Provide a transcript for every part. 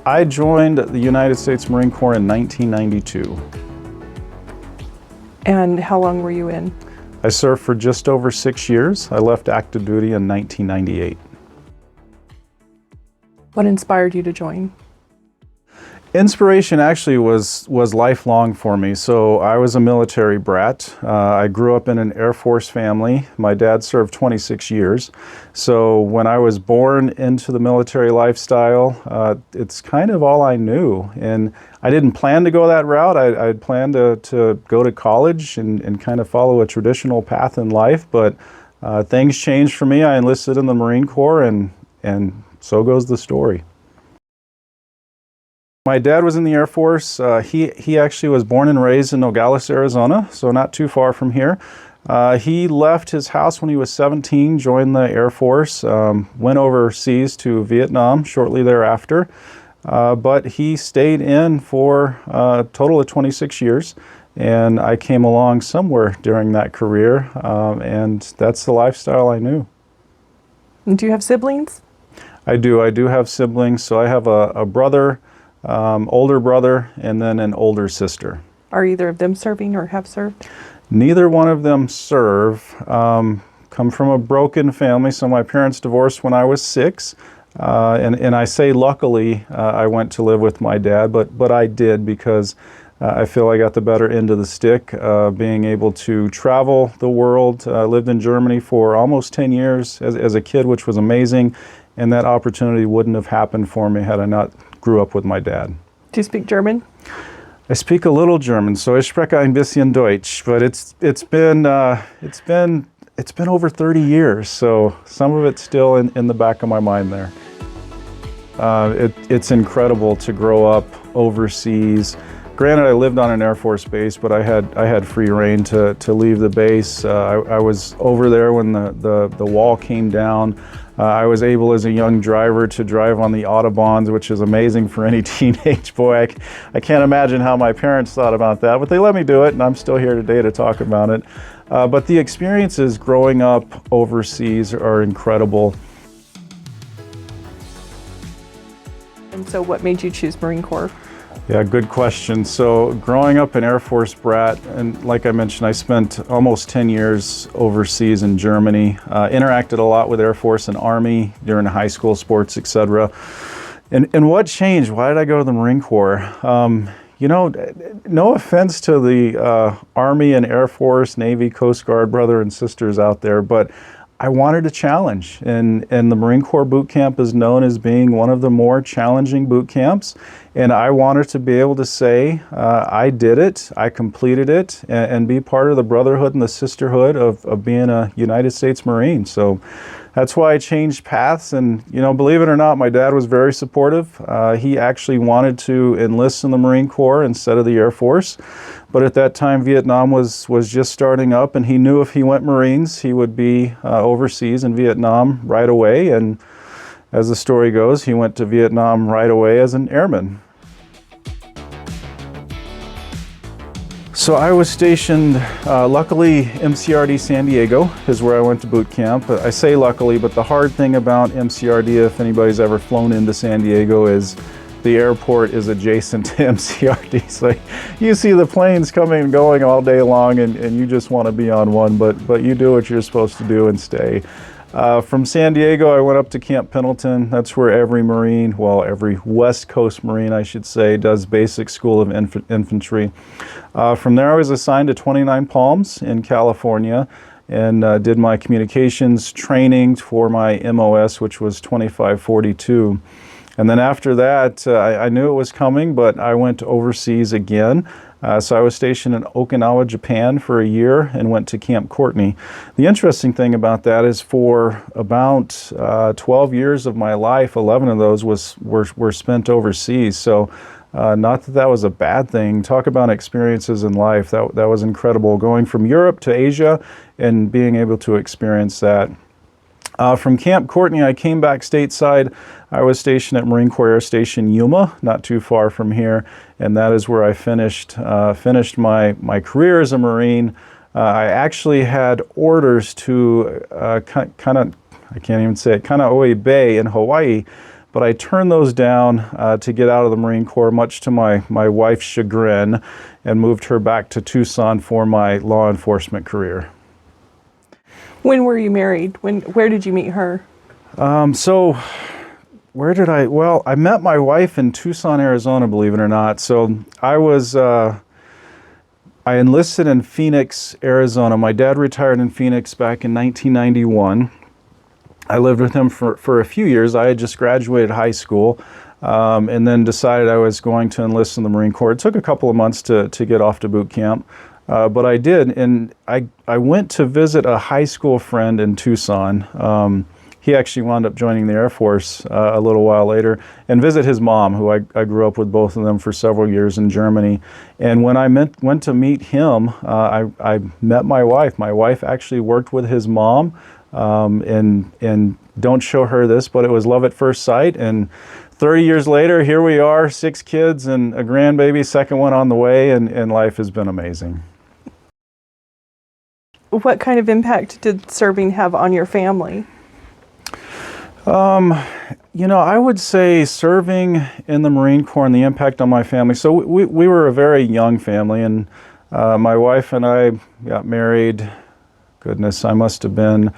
I joined the United States Marine Corps in 1992. And how long were you in? I served for just over 6 years. I left active duty in 1998. What inspired you to join? Inspiration actually was lifelong for me. So I was a military brat. I grew up in an Air Force family. My dad served 26 years. So when I was born into the military lifestyle, it's kind of all I knew. And I didn't plan to go that route. I had planned to go to college and kind of follow a traditional path in life. But things changed for me. I enlisted in the Marine Corps, and so goes the story. My dad was in the Air Force. He actually was born and raised in Nogales, Arizona, so not too far from here. He left his house when he was 17, joined the Air Force, went overseas to Vietnam shortly thereafter, but he stayed in for a total of 26 years, and I came along somewhere during that career, and that's the lifestyle I knew. And do you have siblings? I do. I do have siblings, so I have a brother, older brother, and then an older sister. Are either of them serving or have served? Neither one of them serve. Come from a broken family, so my parents divorced when I was 6. And I say luckily I went to live with my dad, but I did because I feel I got the better end of the stick, being able to travel the world. Lived in Germany for almost 10 years as a kid, which was amazing, and that opportunity wouldn't have happened for me had I not grew up with my dad. Do you speak German? I speak a little German, so ich spreche ein bisschen Deutsch, but it's been over 30 years, so some of it's still in the back of my mind there. It's incredible to grow up overseas. Granted, I lived on an Air Force base, but I had free reign to leave the base. I was over there when the wall came down. I was able as a young driver to drive on the Autobahns, which is amazing for any teenage boy. I can't imagine how my parents thought about that, but they let me do it, and I'm still here today to talk about it. But the experiences growing up overseas are incredible. And so what made you choose Marine Corps? Yeah, good question. So growing up an Air Force brat, and like I mentioned, I spent almost 10 years overseas in Germany, interacted a lot with Air Force and Army during high school sports, etc. And what changed? Why did I go to the Marine Corps? You know, no offense to the Army and Air Force, Navy, Coast Guard brother and sisters out there, but I wanted a challenge, and the Marine Corps boot camp is known as being one of the more challenging boot camps, and I wanted to be able to say I did it, I completed it, and be part of the brotherhood and the sisterhood of being a United States Marine. So that's why I changed paths, and you know, believe it or not, my dad was very supportive. He actually wanted to enlist in the Marine Corps instead of the Air Force, but at that time Vietnam was just starting up, and he knew if he went Marines he would be overseas in Vietnam right away, and as the story goes, he went to Vietnam right away as an airman. So I was stationed, luckily, MCRD San Diego is where I went to boot camp. I say luckily, but the hard thing about MCRD, if anybody's ever flown into San Diego, is the airport is adjacent to MCRD. So you see the planes coming and going all day long, and you just want to be on one, but you do what you're supposed to do and stay. From San Diego, I went up to Camp Pendleton. That's where every Marine, well, every West Coast Marine, I should say, does basic school of infantry. From there, I was assigned to 29 Palms in California and did my communications training for my MOS, which was 2542. And then after that, I knew it was coming, but I went overseas again. So I was stationed in Okinawa, Japan for a year and went to Camp Courtney. The interesting thing about that is for about 12 years of my life, 11 of those were spent overseas. So not that that was a bad thing. Talk about experiences in life. That was incredible. Going from Europe to Asia and being able to experience that. From Camp Courtney, I came back stateside. I was stationed at Marine Corps Air Station Yuma, not too far from here, and that is where I finished my career as a Marine. I actually had orders to Kanaoe Bay in Hawaii, but I turned those down to get out of the Marine Corps, much to my wife's chagrin, and moved her back to Tucson for my law enforcement career. When were you married? Where did you meet her? So where did well, I met my wife in Tucson, Arizona, believe it or not. So I enlisted in Phoenix, Arizona. My dad retired in Phoenix back in 1991. I lived with him for a few years. I had just graduated high school, and then decided I was going to enlist in the Marine Corps. It took a couple of months to get off to boot camp, but I did. And I went to visit a high school friend in Tucson. He actually wound up joining the Air Force a little while later, and visit his mom, who I grew up with both of them for several years in Germany. And when I went to meet him, I met my wife. My wife actually worked with his mom, and don't show her this, but it was love at first sight. And 30 years later, here we are, 6 kids and a grandbaby, second one on the way, and life has been amazing. What kind of impact did serving have on your family? I would say serving in the Marine Corps and the impact on my family. So we were a very young family, and my wife and I got married. Goodness, I must have been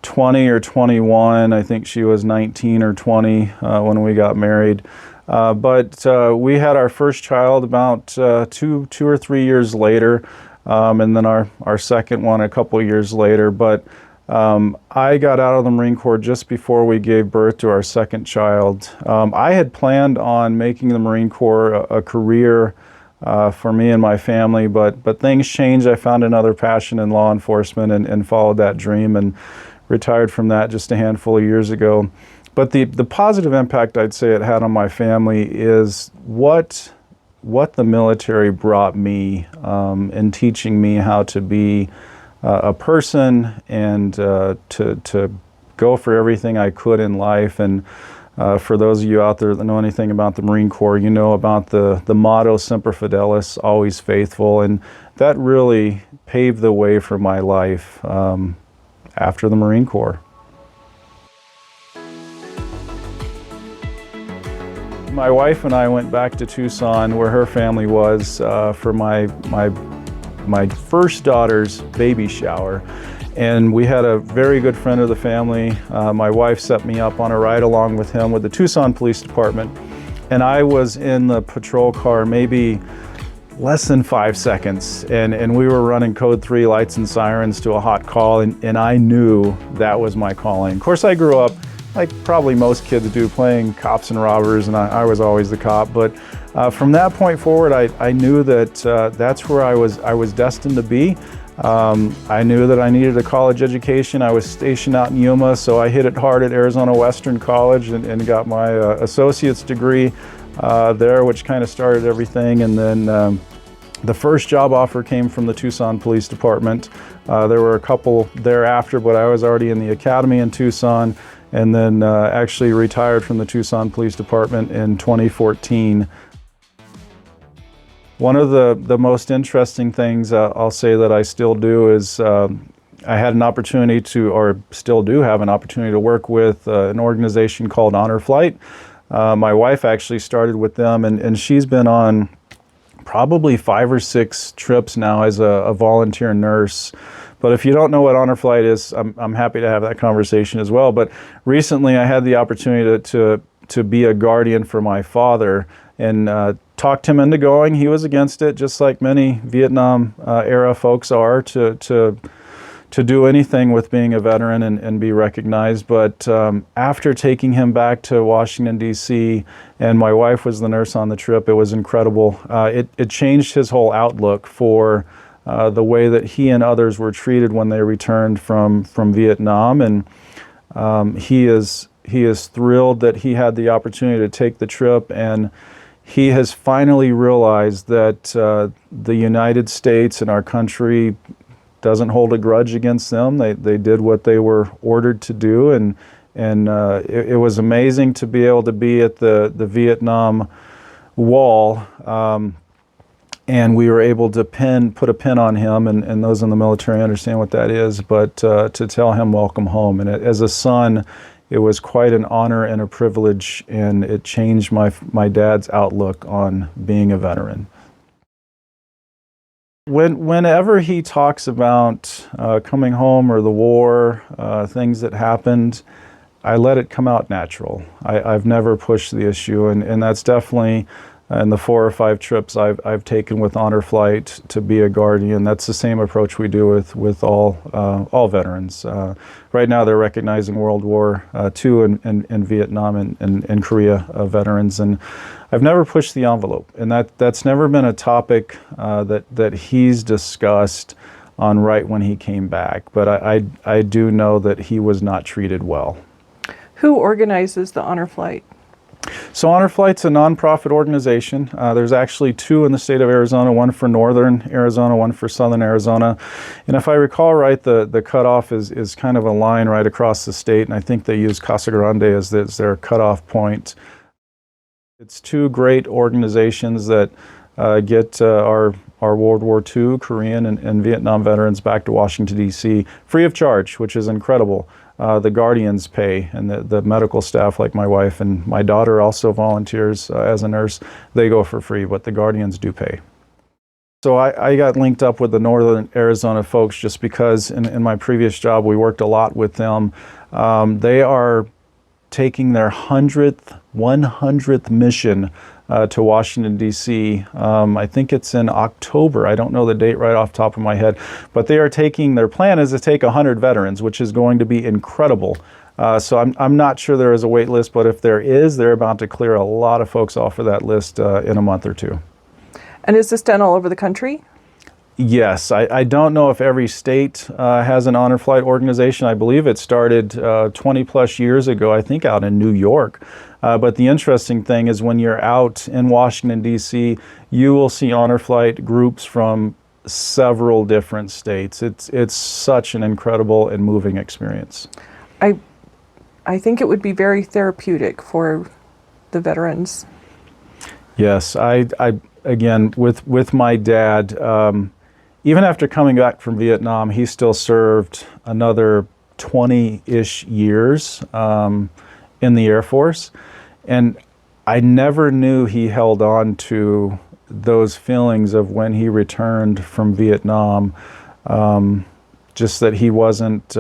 20 or 21. I think she was 19 or 20 when we got married. But we had our first child about 2 or 3 years later, and then our second one a couple years later. But I got out of the Marine Corps just before we gave birth to our second child. I had planned on making the Marine Corps a career for me and my family, but things changed. I found another passion in law enforcement and followed that dream, and retired from that just a handful of years ago. But the positive impact I'd say it had on my family is what the military brought me in teaching me how to be a person, and to go for everything I could in life. And for those of you out there that know anything about the Marine Corps, you know about the motto Semper Fidelis, always faithful, and that really paved the way for my life after the Marine Corps. My wife and I went back to Tucson, where her family was, for my first daughter's baby shower. And we had a very good friend of the family. My wife set me up on a ride along with him with the Tucson Police Department. And I was in the patrol car maybe less than 5 seconds. And we were running code 3 lights and sirens to a hot call. And I knew that was my calling. Of course, I grew up, like probably most kids do, playing cops and robbers, and I was always the cop. But from that point forward, I knew that that's where I was destined to be. I knew that I needed a college education. I was stationed out in Yuma, so I hit it hard at Arizona Western College and got my associate's degree there, which kind of started everything. And then the first job offer came from the Tucson Police Department. There were a couple thereafter, but I was already in the academy in Tucson, and then actually retired from the Tucson Police Department in 2014. One of the most interesting things I'll say that I still do is I had an opportunity to, or still do have an opportunity to work with an organization called Honor Flight. My wife actually started with them, and she's been on probably 5 or 6 trips now as a volunteer nurse. But if you don't know what Honor Flight is, I'm happy to have that conversation as well. But recently I had the opportunity to be a guardian for my father, and talked him into going. He was against it, just like many Vietnam era folks are, to do anything with being a veteran and be recognized. But after taking him back to Washington, D.C., and my wife was the nurse on the trip, it was incredible. It changed his whole outlook for the way that he and others were treated when they returned from Vietnam. And he is thrilled that he had the opportunity to take the trip, and he has finally realized that the United States and our country doesn't hold a grudge against them. They did what they were ordered to do, and it was amazing to be able to be at the Vietnam Wall, and we were able to put a pin on him, and those in the military understand what that is, but to tell him welcome home. And as a son, it was quite an honor and a privilege, and it changed my dad's outlook on being a veteran. Whenever he talks about coming home or the war, things that happened, I let it come out natural. I've never pushed the issue, and that's definitely in the 4 or 5 trips I've taken with Honor Flight to be a guardian. That's the same approach we do with all veterans. Right now they're recognizing World War II and Vietnam and Korea veterans, and I've never pushed the envelope, and that's never been a topic that he's discussed on right when he came back. But I do know that he was not treated well. Who organizes the Honor Flight? So Honor Flight's a nonprofit organization. There's actually 2 in the state of Arizona, one for northern Arizona, one for southern Arizona. And if I recall right, the cutoff is kind of a line right across the state, and I think they use Casa Grande as their cutoff point. It's 2 great organizations that get our World War II, Korean, and Vietnam veterans back to Washington, D.C. free of charge, which is incredible. The guardians pay, and the medical staff, like my wife and my daughter also volunteers as a nurse, they go for free, but the guardians do pay. So I got linked up with the Northern Arizona folks just because in my previous job we worked a lot with them. They are taking their 100th mission to Washington, D.C. I think it's in October. I don't know the date right off the top of my head, but their plan is to take 100 veterans, which is going to be incredible. So I'm not sure there is a wait list, but if there is, they're about to clear a lot of folks off of that list in a month or 2. And is this done all over the country? Yes, I don't know if every state has an Honor Flight organization. I believe it started 20 plus years ago, I think out in New York. But the interesting thing is when you're out in Washington, D.C., you will see Honor Flight groups from several different states. It's such an incredible and moving experience. I think it would be very therapeutic for the veterans. Yes, again, with my dad, even after coming back from Vietnam, he still served another 20-ish years in the Air Force. And I never knew he held on to those feelings of when he returned from Vietnam, just that he wasn't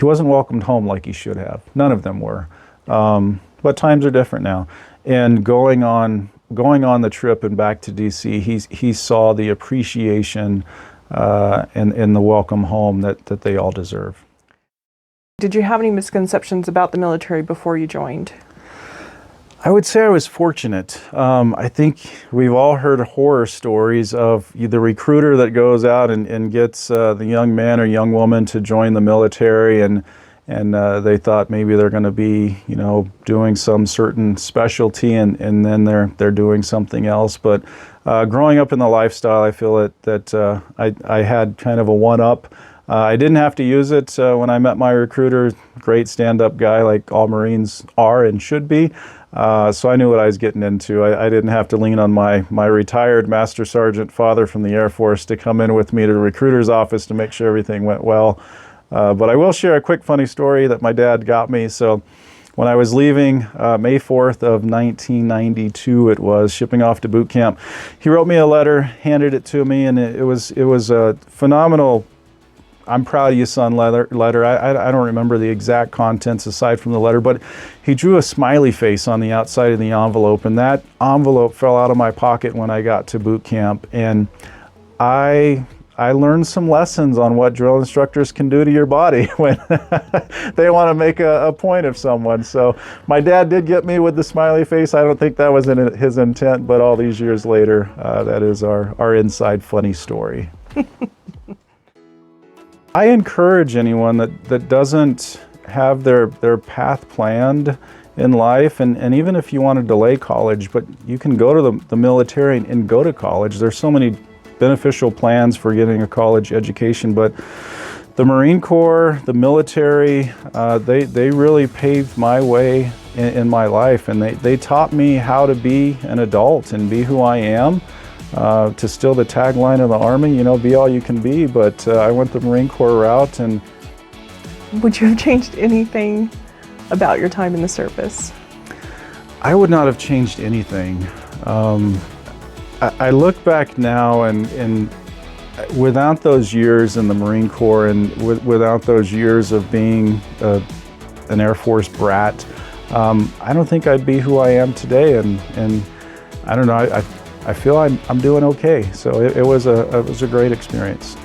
welcomed home like he should have. None of them were. But times are different now. And going on the trip and back to DC, he saw the appreciation and the welcome home that they all deserve. Did you have any misconceptions about the military before you joined? I would say I was fortunate. I think we've all heard horror stories of the recruiter that goes out and gets the young man or young woman to join the military, and they thought maybe they're going to be, doing some certain specialty, and then they're doing something else. But growing up in the lifestyle, I feel that I had kind of a one-up. I didn't have to use it when I met my recruiter, great stand-up guy like all Marines are and should be. So I knew what I was getting into. I didn't have to lean on my retired Master Sergeant father from the Air Force to come in with me to the recruiter's office to make sure everything went well. But I will share a quick funny story that my dad got me. So when I was leaving May 4th of 1992, it was, shipping off to boot camp, he wrote me a letter, handed it to me, and it was a phenomenal "I'm proud of you, son" letter. I don't remember the exact contents aside from the letter, but he drew a smiley face on the outside of the envelope, and that envelope fell out of my pocket when I got to boot camp. And I learned some lessons on what drill instructors can do to your body when they want to make a point of someone. So my dad did get me with the smiley face. I don't think that was his intent, but all these years later, that is our inside funny story. I encourage anyone that doesn't have their path planned in life, and even if you want to delay college, but you can go to the military and go to college. There's so many beneficial plans for getting a college education, but the Marine Corps, the military, they really paved my way in my life, and they taught me how to be an adult and be who I am. To steal the tagline of the Army, be all you can be, but I went the Marine Corps route, and Would you have changed anything about your time in the service? I would not have changed anything. I look back now and without those years in the Marine Corps and without those years of being an Air Force brat, I don't think I'd be who I am today. And I don't know, I feel I'm doing okay. So it was a great experience.